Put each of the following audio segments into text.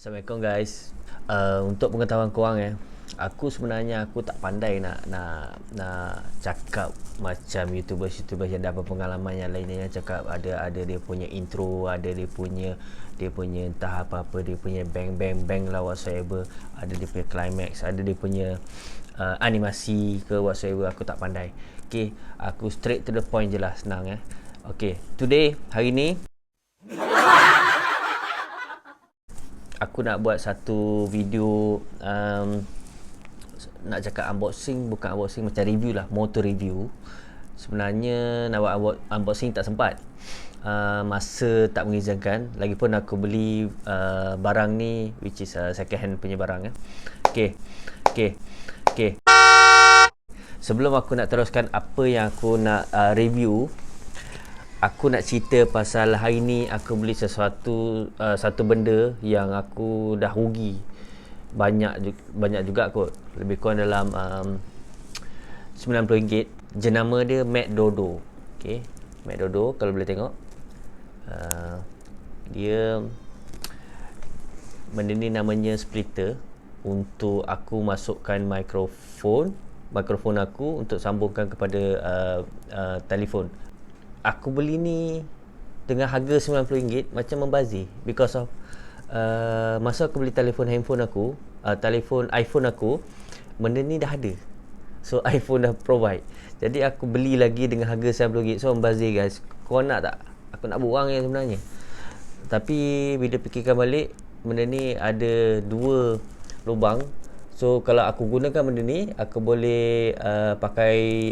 Assalamualaikum guys. Untuk pengetahuan korang aku sebenarnya aku tak pandai nak cakap macam YouTubers yang dapat pengalaman yang lainnya, cakap ada dia punya intro, ada dia punya entah apa-apa, dia punya bang lah whatsoever, ada dia punya climax, ada dia punya animasi ke whatsoever. Aku tak pandai. Okay, aku straight to the point je lah, senang Okay, today, hari ni aku nak buat satu video, nak cakap unboxing, bukan unboxing, macam review lah, motor review. Sebenarnya nak buat unboxing tak sempat, masa tak mengizinkan. Lagipun aku beli barang ni which is second hand punya barang Okay. Sebelum aku nak teruskan apa yang aku nak review, aku nak cerita pasal hari ni aku beli satu benda yang aku dah rugi banyak juga kot, lebih kurang dalam RM90. Jenama dia Mac Dodo. Okay, Mac Dodo, kalau boleh tengok, dia benda ni namanya splitter untuk aku masukkan mikrofon aku untuk sambungkan kepada telefon. Aku beli ni dengan harga RM90 macam membazir, because of masa aku beli telefon iPhone aku, benda ni dah ada. So iPhone dah provide, jadi aku beli lagi dengan harga RM90. So membazir guys. Korang nak tak? Aku nak buang je sebenarnya, tapi bila fikirkan balik, benda ni ada dua lubang. So kalau aku gunakan benda ni, aku boleh pakai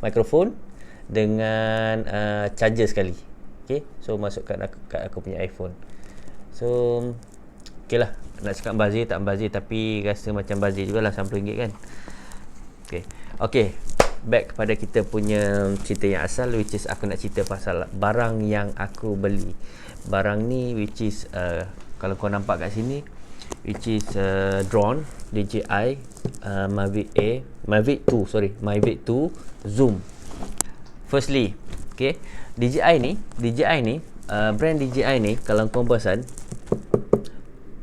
mikrofon dengan charger sekali. Okay, so masukkan aku punya iPhone. So okay lah, nak cakap bazir tak bazir, tapi rasa macam bazir jugalah, RM90 kan. Okay, back kepada kita punya cerita yang asal, which is aku nak cerita pasal barang yang aku beli. Barang ni which is kalau kau nampak kat sini, which is drone DJI Mavic 2 Zoom. Firstly, okay, DJI ni brand DJI ni, kalau kau perasan,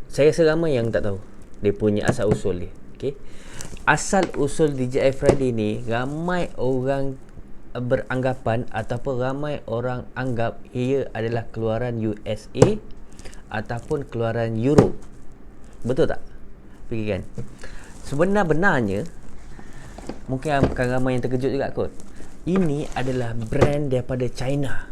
saya rasa ramai yang tak tahu dia punya asal usul dia. Okay, asal usul DJI Friday ni, ramai orang beranggapan ataupun ramai orang anggap ia adalah keluaran USA ataupun keluaran Europe. Betul tak? Fikirkan. Sebenarnya mungkin akan ramai yang terkejut juga kot, ini adalah brand daripada China.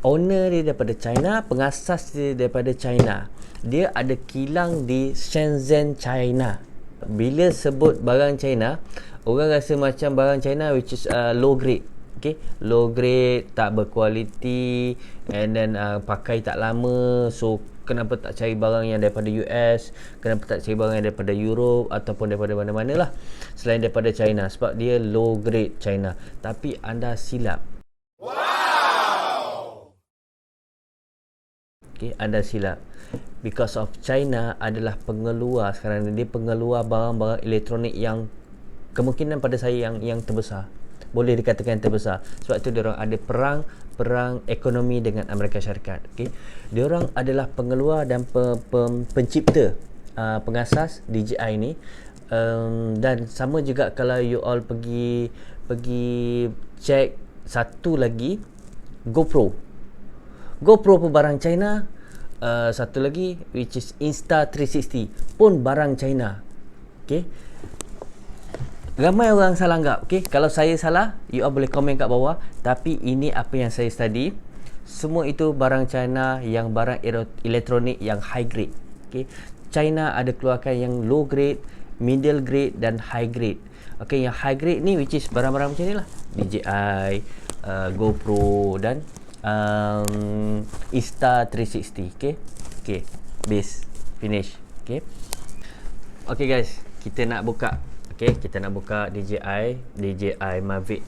Owner dia daripada China, pengasas dia daripada China. Dia ada kilang di Shenzhen, China. Bila sebut barang China, orang rasa macam barang China which is low grade. Okay, low grade, tak berkualiti, and then pakai tak lama. So kenapa tak cari barang yang daripada US, kenapa tak cari barang yang daripada Europe ataupun daripada mana-mana lah selain daripada China, sebab dia low grade China. Tapi anda silap. Okay, anda silap. Because of China adalah pengeluar sekarang ni, dia pengeluar barang-barang elektronik yang kemungkinan pada saya yang terbesar, boleh dikatakan terbesar. Sebab tu diorang ada perang ekonomi dengan Amerika Syarikat. Okay, diorang adalah pengeluar dan pencipta, pengasas DJI ni. Dan sama juga kalau you all pergi check satu lagi, GoPro pun barang China. Satu lagi which is Insta360 pun barang China. Okay, ramai orang salah anggap. Okay, kalau saya salah, you all boleh komen kat bawah. Tapi ini apa yang saya study. Semua itu barang China, yang barang elektronik yang high grade. Okay, China ada keluarkan yang low grade, middle grade dan high grade. Okay, yang high grade ni which is barang-barang macam ni lah, DJI, GoPro dan Insta360. Okay, base finish. Okay guys, kita nak buka. Okay, kita nak buka DJI Mavic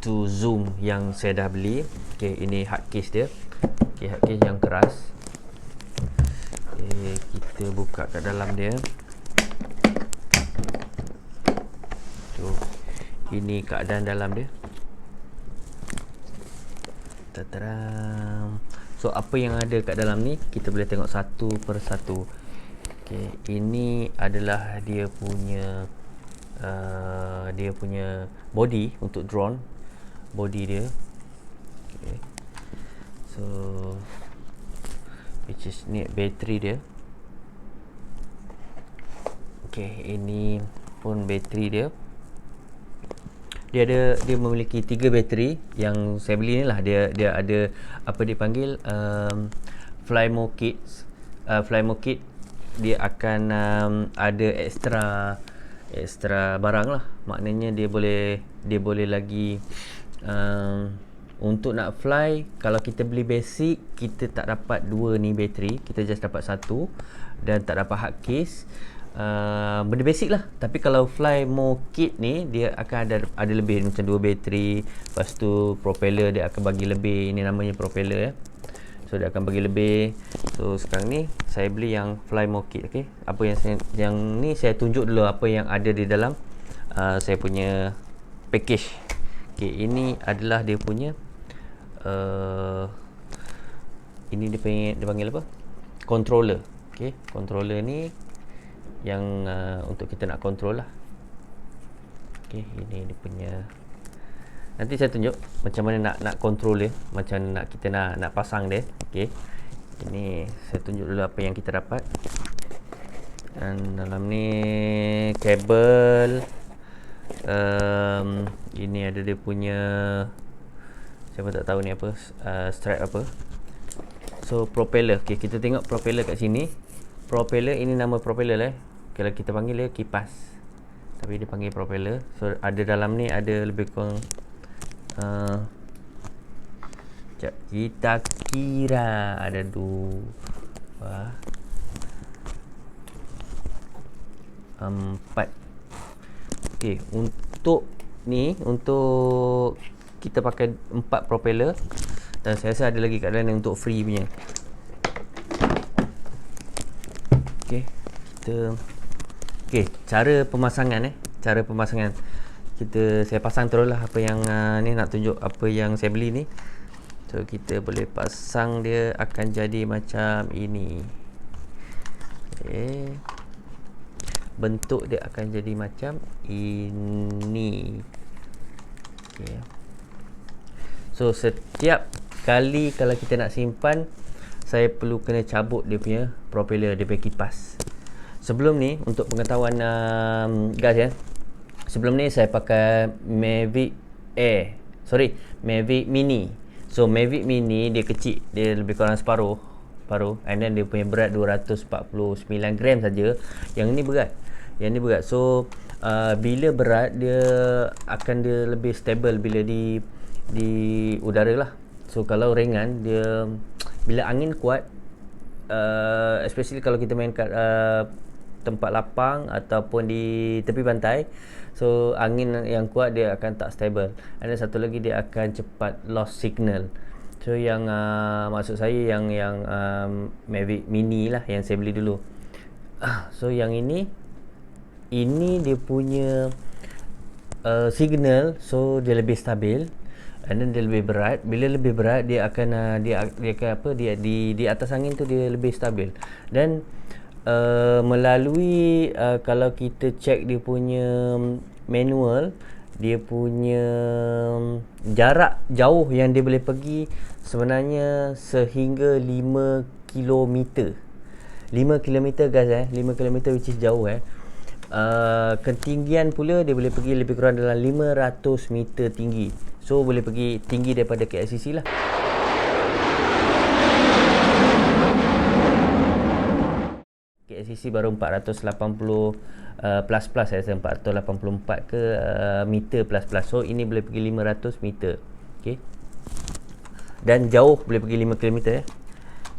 2 Zoom yang saya dah beli. Okay, ini hard case dia. Okay, hard case yang keras. Okay, kita buka kat dalam dia. So, ini keadaan dalam dia. So apa yang ada kat dalam ni kita boleh tengok satu per satu. Okay, ini adalah dia punya body untuk drone, body dia. Okay. So which is ni bateri dia. Okay, ini pun bateri dia. Dia memiliki 3 bateri yang saya beli ni lah. Dia ada apa dipanggil Flymo kit. Flymo kit dia akan ada extra barang lah. Maknanya dia boleh lagi untuk nak fly. Kalau kita beli basic, kita tak dapat 2 ni bateri, kita just dapat 1 dan tak dapat hard case. Benda basic lah. Tapi kalau Flymo kit ni dia akan ada lebih, macam 2 bateri. Lepas tu propeller dia akan bagi lebih. Ini namanya propeller ya. So dia akan bagi lebih. So sekarang ni saya beli yang Flymo kit. Okay, apa yang ni saya tunjuk dulu apa yang ada di dalam saya punya package. Okay, ini adalah dia punya ini dia panggil apa, controller. Okay, controller ni yang untuk kita nak control lah. Okay, ini dia punya. Nanti saya tunjuk macam mana nak control dia, macam nak kita nak pasang dia. Okay, ini saya tunjuk dulu apa yang kita dapat. Dan dalam ni kabel, ini ada dia punya, saya pun tak tahu ni apa, strap apa. So propeller. Okay, kita tengok propeller kat sini. Propeller ini nama propeller kalau kita panggil dia kipas, tapi dia panggil propeller. So ada dalam ni ada lebih kurang sekejap, kita kira ada 2 4. Okay, untuk kita pakai 4 propeller. Dan saya rasa ada lagi kat dalam untuk free punya. Okay, cara pemasangan saya pasang terus lah apa yang ni nak tunjuk apa yang saya beli ni. So kita boleh pasang, dia akan jadi macam ini. Okay, bentuk dia akan jadi macam ini. Okay. So setiap kali kalau kita nak simpan, saya perlu kena cabut dia punya propeller, dia punya kipas. Sebelum ni, untuk pengetahuan guys ya, sebelum ni saya pakai Mavic Mini. So Mavic Mini dia kecil, dia lebih kurang separuh, and then dia punya berat 249 gram saja. Yang ni berat. So bila berat dia lebih stable bila di udara lah. So kalau ringan, dia bila angin kuat, especially kalau kita main kat tempat lapang ataupun di tepi pantai, so angin yang kuat dia akan tak stable. Dan satu lagi, dia akan cepat lost signal. So yang maksud saya yang Mavic Mini lah yang saya beli dulu. So yang ini dia punya signal, so dia lebih stabil. And then dia lebih berat. Bila lebih berat, dia akan dia akan di atas angin tu dia lebih stabil. Dan melalui kalau kita check dia punya manual, dia punya jarak jauh yang dia boleh pergi sebenarnya sehingga 5 kilometer. 5 kilometer guys 5 kilometer, which is jauh ketinggian pula dia boleh pergi lebih kurang dalam 500 meter tinggi. So boleh pergi tinggi daripada KLCC lah. KLCC baru 480 plus saya rasa 484 ke meter plus. So ini boleh pergi 500 meter. Okay, dan jauh boleh pergi 5 kilometer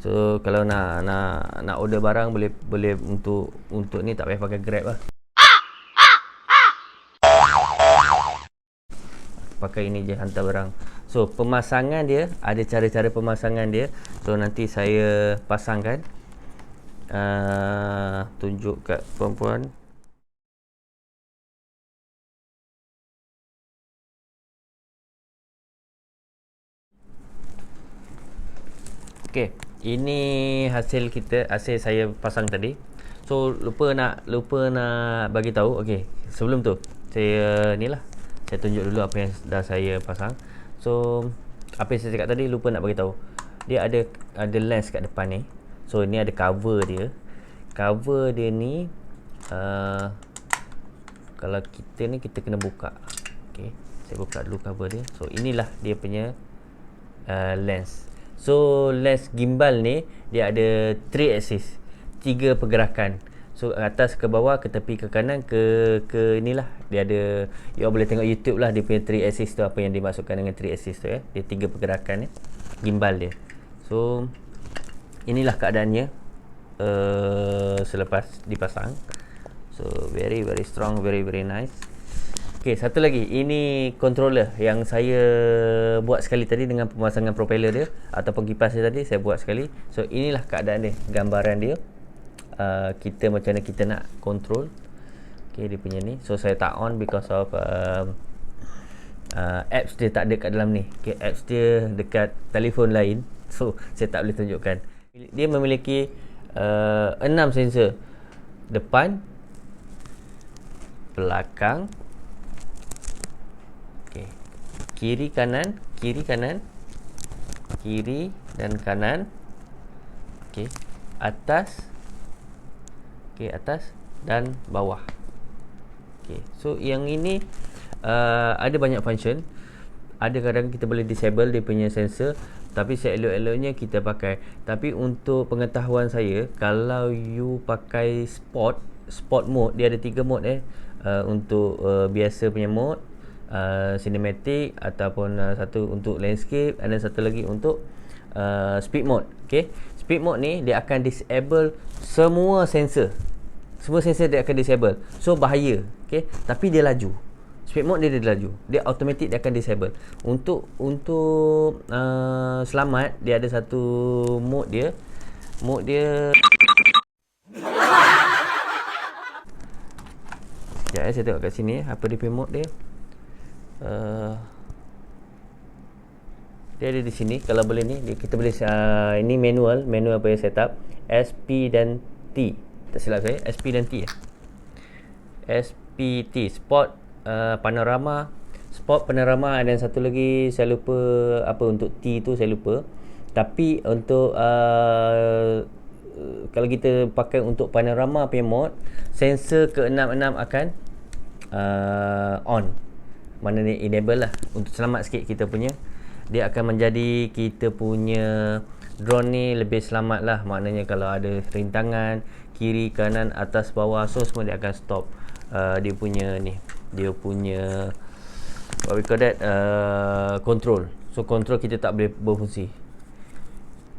So kalau nak order barang, boleh untuk ni tak payah pakai Grab lah. Pakai ini je hantar barang. So pemasangan dia, ada cara-cara pemasangan dia. So nanti saya pasangkan, tunjuk kat puan-puan. Okey, ini hasil saya pasang tadi. So lupa nak bagi tahu. Okey, sebelum tu saya saya tunjuk dulu apa yang dah saya pasang. So apa yang saya cakap tadi lupa nak bagi tahu. Dia ada lens kat depan ni. So ni ada cover dia. Cover dia ni kalau kita kena buka. Okey, saya buka dulu cover dia. So inilah dia punya lens. So lens gimbal ni dia ada 3 axis, 3 pergerakan. So atas ke bawah, ke tepi, ke kanan, ke inilah dia ada. You boleh tengok YouTube lah dia punya 3 axis tu, apa yang dimasukkan dengan 3 axis tu ya. Dia 3 pergerakan gimbal dia. So inilah keadaannya selepas dipasang. So very very strong, very very nice. Okey, satu lagi. Ini controller yang saya buat sekali tadi dengan pemasangan propeller dia ataupun kipas dia tadi, saya buat sekali. So inilah keadaan dia, gambaran dia. Kita macam mana kita nak control. Okey, dia punya ni. So saya tak on because of apps dia tak ada kat dalam ni. Okey, apps dia dekat telefon lain. So saya tak boleh tunjukkan. Dia memiliki 6 sensor. Depan, belakang, okay, kiri kanan, kiri dan kanan, okay, atas, okay, atas dan bawah. Okay, so yang ini ada banyak function. Ada kadang kita boleh disable dia punya sensor, tapi seelok-eloknya kita pakai. Tapi untuk pengetahuan saya, kalau you pakai sport mode, dia ada 3 mode untuk biasa punya mode, cinematic ataupun satu untuk landscape, dan satu lagi untuk speed mode. Okay, speed mode ni dia akan disable semua sensor dia akan disable. So bahaya. Okay, tapi dia laju. Speed mode dia laju, dia automatic, dia akan disable. Untuk selamat, dia ada satu mode dia sekejap saya tengok kat sini apa dia punya mode dia. Dia ada di sini. Kalau boleh ni kita boleh ini manual apa yang setup SP dan T, tak silap saya SP dan T SPT sport panorama, sport panorama, dan satu lagi saya lupa apa untuk T tu, saya lupa. Tapi untuk kalau kita pakai untuk panorama punya mode, sensor ke-66 akan on, maknanya enable lah, untuk selamat sikit kita punya. Dia akan menjadi kita punya drone ni lebih selamat lah, maknanya kalau ada rintangan kiri, kanan, atas, bawah, so semua dia akan stop. Dia punya what we call that, control. So control kita tak boleh berfungsi.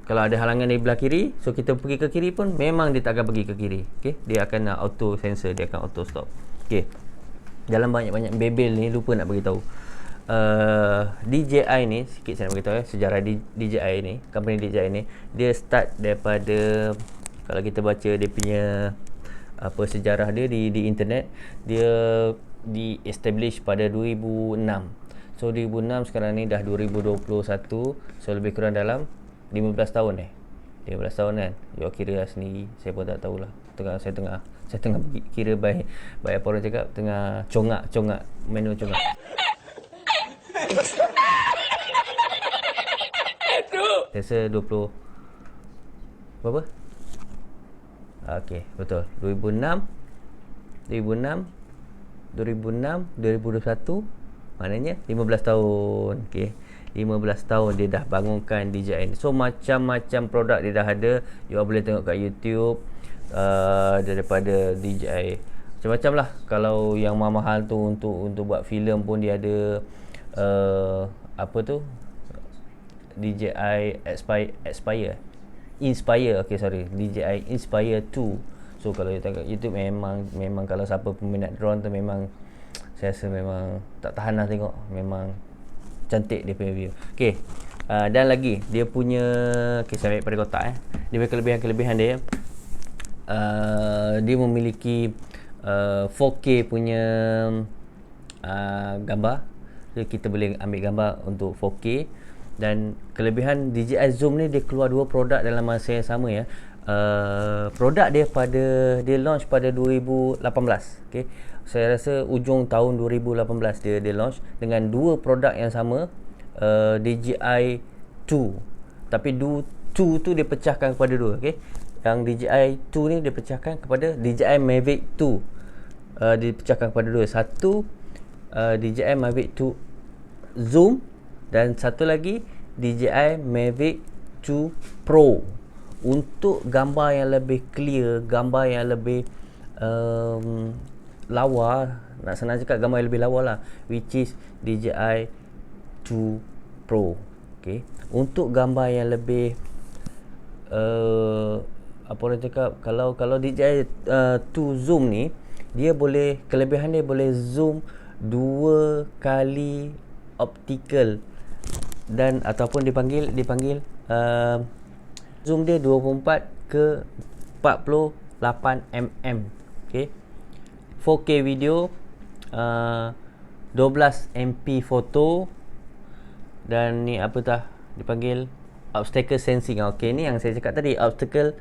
Kalau ada halangan di belah kiri, so kita pergi ke kiri pun memang dia tak akan pergi ke kiri. Okay, dia akan auto sensor, dia akan auto stop. Okay, dalam banyak-banyak bebel ni lupa nak beritahu. DJI ni, sikit saya nak beritahu sejarah DJI ni, company DJI ni, dia start daripada, kalau kita baca dia punya sejarah dia di internet, dia di-establish pada 2006. So 2006, sekarang ni dah 2021, so lebih kurang dalam 15 tahun 15 tahun kan. You kira sendiri, saya pun tak tahulah. Saya tengah kira by apa orang cakap, tengah congak manual congak. Saya 20 berapa? Okey, betul. 2006, 2021, maknanya 15 tahun. Okey. 15 tahun dia dah bangunkan DJI ni. So macam-macam produk dia dah ada. You boleh tengok kat YouTube daripada DJI. Macam-macam lah. Kalau yang mahal tu untuk buat filem pun dia ada apa tu? DJI Inspire. Okay, sorry. DJI Inspire 2. So kalau you tengok YouTube, memang kalau siapa peminat drone tu, memang saya rasa memang tak tahan lah tengok. Memang cantik dia punya view. Okay, dan lagi dia punya, okay, saya ambil pada kotak dia punya kelebihan dia, dia memiliki 4K punya gambar. Jadi kita boleh ambil gambar untuk 4K. Dan kelebihan DJI Zoom ni, dia keluar dua produk dalam masa yang sama ya. Produk dia launch pada 2018. Okay, saya rasa ujung tahun 2018 dia launch dengan dua produk yang sama, DJI 2. Tapi 2 tu dia pecahkan kepada dua. Okay, yang DJI 2 ni dia pecahkan kepada DJI Mavic 2. Dipecahkan kepada dua. Satu DJI Mavic 2 Zoom, dan satu lagi DJI Mavic 2 Pro, untuk gambar yang lebih clear, gambar yang lebih lawa. Nak senang cakap, gambar yang lebih lawa lah, which is DJI 2 Pro. Okay, untuk gambar yang lebih apa orang cakap, kalau DJI 2 Zoom ni, dia boleh, kelebihan dia boleh zoom 2 kali optical, dan ataupun dipanggil zoom dia 24 ke 48 mm. Okay, 4K video, 12 MP foto, dan ni apa tah dipanggil, obstacle sensing. Okay, ni yang saya cakap tadi, obstacle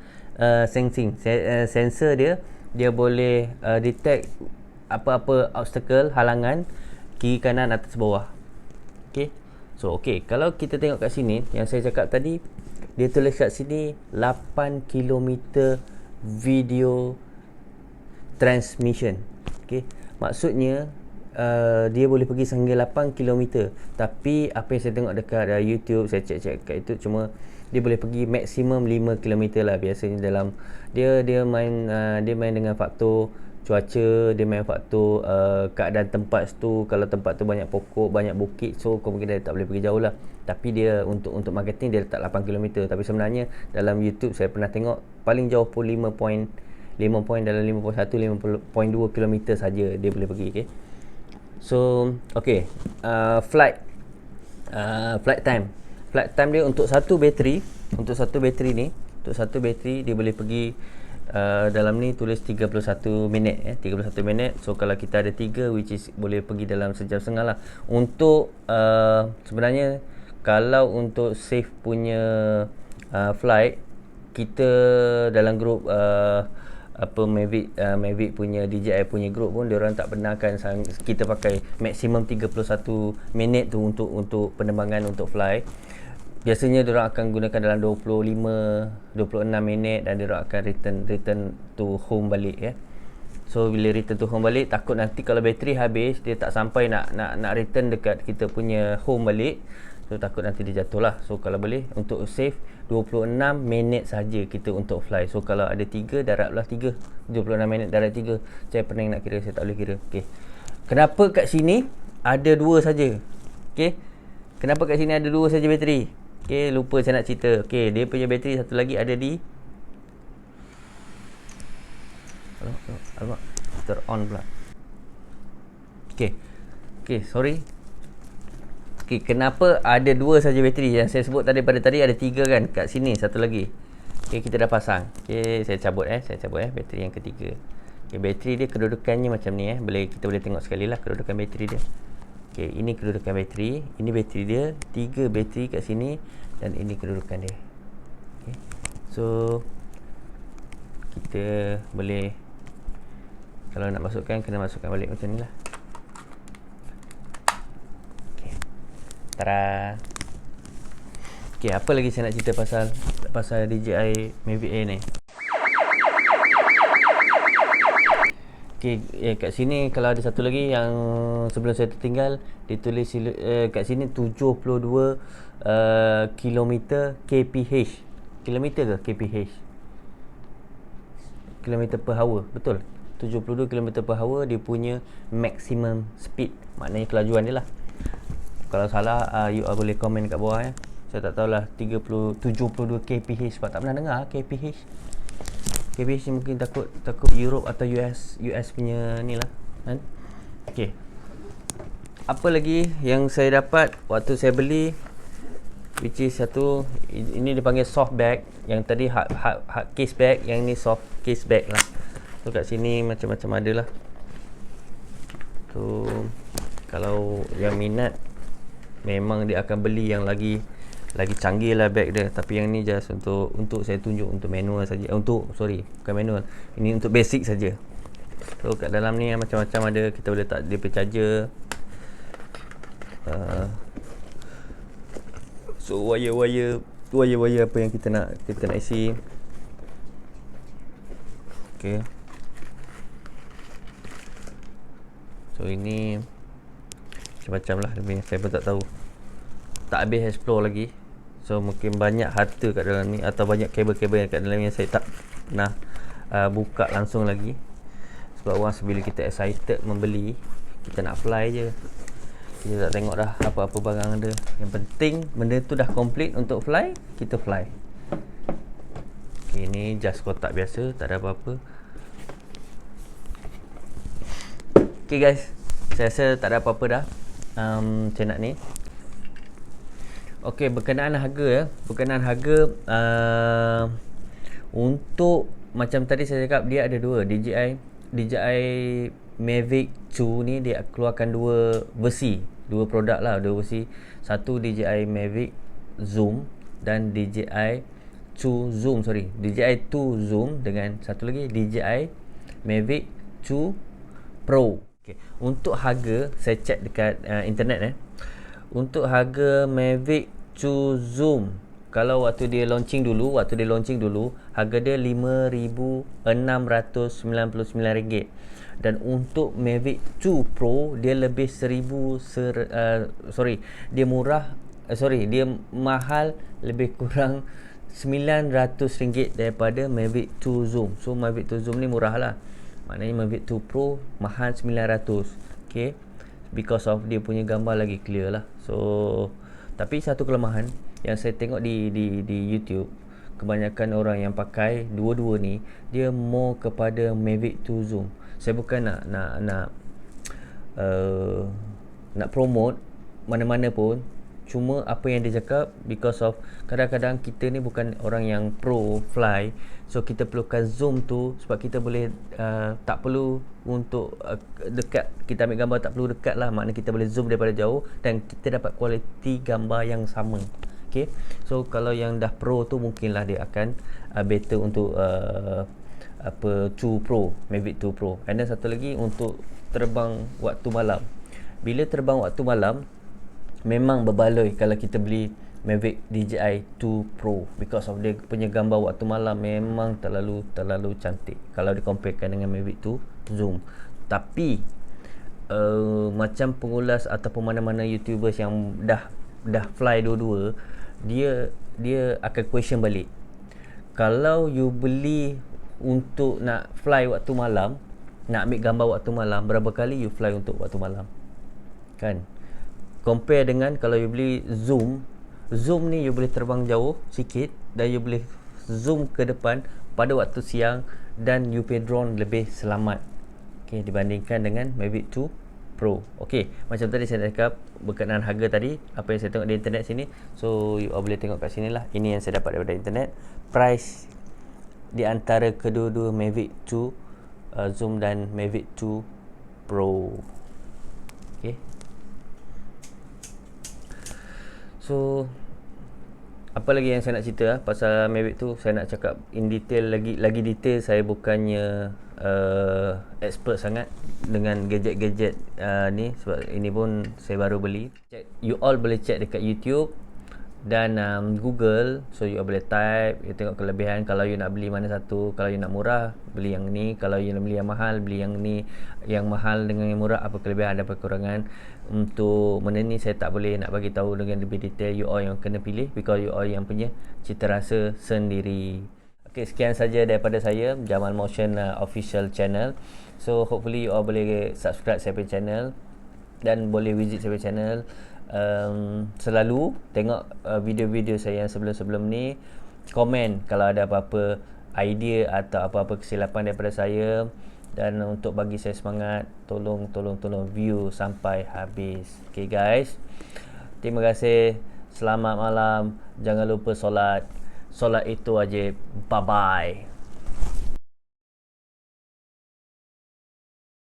sensing. Sensor dia boleh detect apa-apa obstacle, halangan, kiri kanan atas bawah. Okay, so kalau kita tengok kat sini, yang saya cakap tadi, dia tulis kat sini 8 km video transmission. Okay, maksudnya dia boleh pergi sehingga 8 km. Tapi apa yang saya tengok dekat YouTube, saya cek kat itu, cuma dia boleh pergi maksimum 5 km lah biasanya. Dalam dia main dengan faktor cuaca, dia main faktor keadaan tempat tu. Kalau tempat tu banyak pokok, banyak bukit, so kemungkinan dia tak boleh pergi jauh lah. Tapi dia untuk marketing dia letak 8 km. Tapi sebenarnya dalam YouTube saya pernah tengok, paling jauh pun 5 point dalam 5.1 5.2 km saja dia boleh pergi. Okay, so flight time dia untuk satu bateri dia boleh pergi dalam ni tulis 31 minit 31 minit. So kalau kita ada 3, which is boleh pergi dalam sejam setengah lah. Untuk sebenarnya kalau untuk save punya flight, kita dalam grup Mavic punya, DJI punya grup pun, dia orang tak benarkan kita pakai maksimum 31 minit tu untuk penerbangan, untuk fly. Biasanya dia orang akan gunakan dalam 26 minit, dan dia orang akan return to home balik ya. So bila return to home balik, takut nanti kalau bateri habis, dia tak sampai nak return dekat kita punya home balik. So takut nanti dia jatuh lah. So kalau boleh, untuk save 26 minit saja kita untuk fly. So kalau ada 3, daratlah 3, 26 minit darat 3. Saya pernah nak kira, saya tak boleh kira. Okay, kenapa kat sini ada 2 saja? Okay, kenapa kat sini ada 2 saja bateri? Okay, lupa saya nak cerita. Okay, dia punya bateri satu lagi ada di alamak, on pula. Okay, sorry. Okay, kenapa ada 2 saja bateri? Yang saya sebut tadi, pada tadi ada 3 kan, kat sini satu lagi. Okay, kita dah pasang. Okay, saya cabut bateri yang ketiga. Okay, bateri dia kedudukannya macam ni kita boleh tengok sekali lah kedudukan bateri dia. Okay, ini kedudukan bateri, ini bateri dia, 3 bateri kat sini, dan ini kedudukan dia. Okay, so kita boleh, kalau nak masukkan, kena masukkan balik macam ni lah. Okay, tada. Okay, apa lagi saya nak cerita pasal DJI Mavic Air ni? Okay, kat sini kalau ada satu lagi yang sebelum saya tertinggal, ditulis kat sini 72 km kph. Kilometer ke kph? Kilometer per hour, betul. 72 km per hour dia punya maximum speed, maknanya kelajuan dia lah. Kalau salah, you boleh komen kat bawah ya. Saya tak tahulah 72 kph, sebab tak pernah dengar kph. KPH ni mungkin takut Europe atau US punya ni lah kan. Okay, apa lagi yang saya dapat waktu saya beli, which is satu, ini dipanggil soft bag. Yang tadi hard case bag, yang ni soft case bag lah. So kat sini macam-macam ada lah. So kalau yang minat, memang dia akan beli yang lagi lagi canggih lah bag dia. Tapi yang ni just untuk saya tunjuk untuk manual saja. Bukan manual, ini untuk basic saja. So kat dalam ni macam-macam ada. Kita boleh letak dia charger. So wire-wire apa yang kita nak isi. Okay. So ini macam-macam lah. Saya pun tak tahu, tak habis explore lagi. So mungkin banyak harta kat dalam ni, atau banyak kabel-kabel yang kat dalam yang saya tak pernah buka langsung lagi. Sebab once bila kita excited membeli, kita nak fly je, kita tak tengok dah apa-apa barang ada. Yang penting benda tu dah complete untuk fly, kita fly. Okay, ni just kotak biasa, tak ada apa-apa. Okay guys, saya rasa tak ada apa-apa dah. Saya nak ni. Okay, berkenaan harga untuk macam tadi saya cakap, dia ada dua. DJI Mavic 2 ni dia keluarkan dua produk lah, dua versi. Satu DJI Mavic Zoom dan DJI 2 Zoom dengan satu lagi DJI Mavic 2 Pro. Okay. Untuk harga, saya cek dekat internet untuk harga Mavic 2 Zoom, kalau waktu dia launching dulu, harga dia RM5,699. Dan untuk Mavic 2 Pro, dia lebih dia mahal lebih kurang RM900 daripada Mavic 2 Zoom. So Mavic 2 Zoom ni murah lah. Maknanya Mavic 2 Pro mahal RM900. Okay, because of dia punya gambar lagi clear lah. So tapi satu kelemahan yang saya tengok di YouTube, kebanyakan orang yang pakai dua-dua ni, dia more kepada Mavic 2 Zoom. Saya bukan nak promote mana-mana pun, cuma apa yang dia cakap, because of kadang-kadang kita ni bukan orang yang pro fly, so kita perlukan zoom tu sebab kita boleh tak perlu untuk dekat, kita ambil gambar tak perlu dekat lah, maknanya kita boleh zoom daripada jauh dan kita dapat kualiti gambar yang sama. Okay, so kalau yang dah pro tu mungkinlah dia akan better untuk 2 Pro, Mavic 2 Pro. And then satu lagi untuk terbang waktu malam. Bila terbang waktu malam, memang berbaloi kalau kita beli Mavic DJI 2 Pro, because of dia punya gambar waktu malam memang terlalu cantik kalau dikomparekan dengan Mavic 2 Zoom. Tapi macam pengulas ataupun mana-mana YouTubers yang dah fly dua-dua, dia akan question balik. Kalau you beli untuk nak fly waktu malam, nak ambil gambar waktu malam, berapa kali you fly untuk waktu malam? Kan? Compare dengan kalau you beli Zoom ni, you boleh terbang jauh sikit dan you boleh zoom ke depan pada waktu siang dan you pay drone lebih selamat. Okay, dibandingkan dengan Mavic 2 Pro. Okay, macam tadi saya cakap berkenaan harga tadi, apa yang saya tengok di internet sini, so you all boleh tengok kat sini lah. Ini yang saya dapat daripada internet. Price di antara kedua-dua Mavic 2 Zoom dan Mavic 2 Pro. Okay, so apa lagi yang saya nak cerita pasal Mavic tu, saya nak cakap in detail lagi detail. Saya bukannya expert sangat dengan gadget-gadget ni, sebab ini pun saya baru beli. You all boleh check dekat YouTube dan Google, so you all boleh type, you tengok kelebihan. Kalau you nak beli mana satu, kalau you nak murah beli yang ni, kalau you nak beli yang mahal beli yang ni. Yang mahal dengan yang murah, apa kelebihan, ada apa kekurangan. Untuk benda ni saya tak boleh nak bagi tahu dengan lebih detail, you all yang kena pilih, because you all yang punya cita rasa sendiri. Okay, sekian saja daripada saya, Jamal Motion official channel. So hopefully you all boleh subscribe saya punya channel dan boleh visit saya punya channel. Selalu tengok video-video saya yang sebelum-sebelum ni. Komen kalau ada apa-apa idea atau apa-apa kesilapan daripada saya, dan untuk bagi saya semangat, tolong view sampai habis. Okay guys, terima kasih, selamat malam, jangan lupa solat itu wajib. Bye bye.